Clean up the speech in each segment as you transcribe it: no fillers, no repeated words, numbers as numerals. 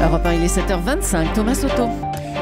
Europe 1, il est 7h25, Thomas Soto.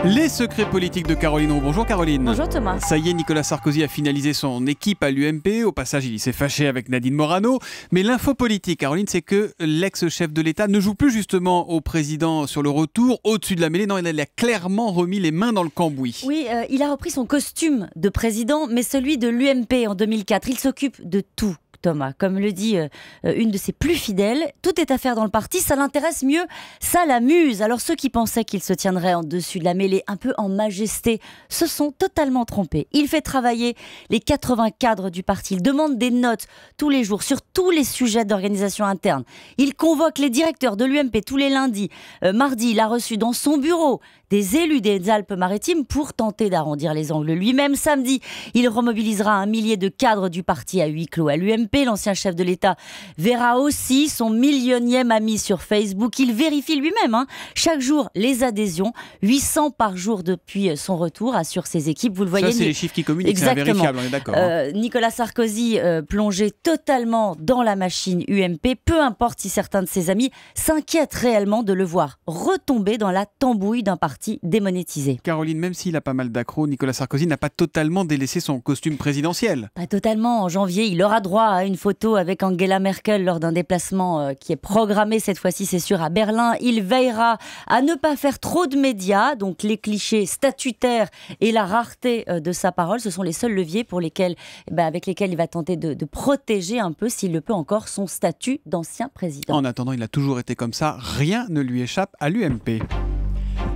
Les secrets politiques de Caroline Roux. Bonjour Caroline. Bonjour Thomas. Ça y est, Nicolas Sarkozy a finalisé son équipe à l'UMP. Au passage, il s'est fâché avec Nadine Morano. Mais l'info politique, Caroline, c'est que l'ex-chef de l'État ne joue plus justement au président sur le retour, au-dessus de la mêlée. Non, il a clairement remis les mains dans le cambouis. Oui, il a repris son costume de président, mais celui de l'UMP en 2004. Il s'occupe de tout. Thomas, comme le dit une de ses plus fidèles, tout est à faire dans le parti, ça l'intéresse mieux, ça l'amuse. Alors ceux qui pensaient qu'il se tiendrait en dessus de la mêlée, un peu en majesté, se sont totalement trompés. Il fait travailler les 80 cadres du parti, il demande des notes tous les jours sur tous les sujets d'organisation interne. Il convoque les directeurs de l'UMP tous les lundis. Mardi, il a reçu dans son bureau des élus des Alpes-Maritimes pour tenter d'arrondir les angles lui-même. Samedi, il remobilisera 1 millier de cadres du parti à huis clos à l'UMP. L'ancien chef de l'État verra aussi son millionième ami sur Facebook. Il vérifie lui-même chaque jour les adhésions. 800 par jour depuis son retour, assurent ses équipes. Vous le voyez. Ça, c'est les chiffres qui communiquent, c'est invérifiable, on est d'accord. Nicolas Sarkozy, plongé totalement dans la machine UMP, peu importe si certains de ses amis s'inquiètent réellement de le voir retomber dans la tambouille d'un parti démonétisé. Caroline, même s'il a pas mal d'accros, Nicolas Sarkozy n'a pas totalement délaissé son costume présidentiel. Pas totalement. En janvier, il aura droit à une photo avec Angela Merkel lors d'un déplacement qui est programmé cette fois-ci, c'est sûr, à Berlin. Il veillera à ne pas faire trop de médias, donc les clichés statutaires et la rareté de sa parole, ce sont les seuls leviers avec lesquels il va tenter de protéger un peu, s'il le peut encore, son statut d'ancien président. En attendant, il a toujours été comme ça, rien ne lui échappe à l'UMP.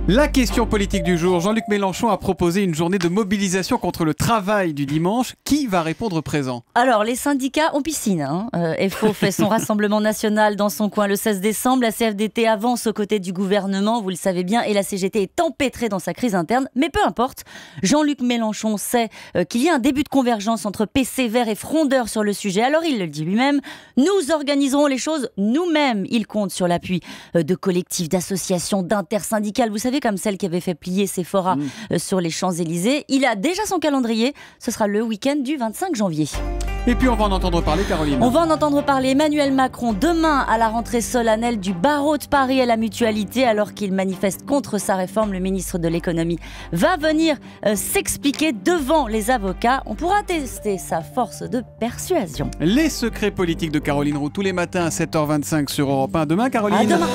La question politique du jour. Jean-Luc Mélenchon a proposé une journée de mobilisation contre le travail du dimanche. Qui va répondre présent ? Alors, les syndicats ont piscine. FO fait son rassemblement national dans son coin le 16 décembre. La CFDT avance aux côtés du gouvernement, vous le savez bien, et la CGT est empêtrée dans sa crise interne. Mais peu importe, Jean-Luc Mélenchon sait qu'il y a un début de convergence entre PC, Verts et frondeurs sur le sujet. Alors, il le dit lui-même, nous organiserons les choses nous-mêmes. Il compte sur l'appui de collectifs, d'associations, d'intersyndicales. Vous savez, comme celle qui avait fait plier Sephora sur les Champs-Élysées. Il a déjà son calendrier. Ce sera le week-end du 25 janvier. Et puis on va en entendre parler, Caroline. On va en entendre parler. Emmanuel Macron, demain à la rentrée solennelle du barreau de Paris à la Mutualité, alors qu'il manifeste contre sa réforme, le ministre de l'économie va venir s'expliquer devant les avocats. On pourra tester sa force de persuasion. Les secrets politiques de Caroline Roux tous les matins à 7h25 sur Europe 1. Demain, Caroline. À demain.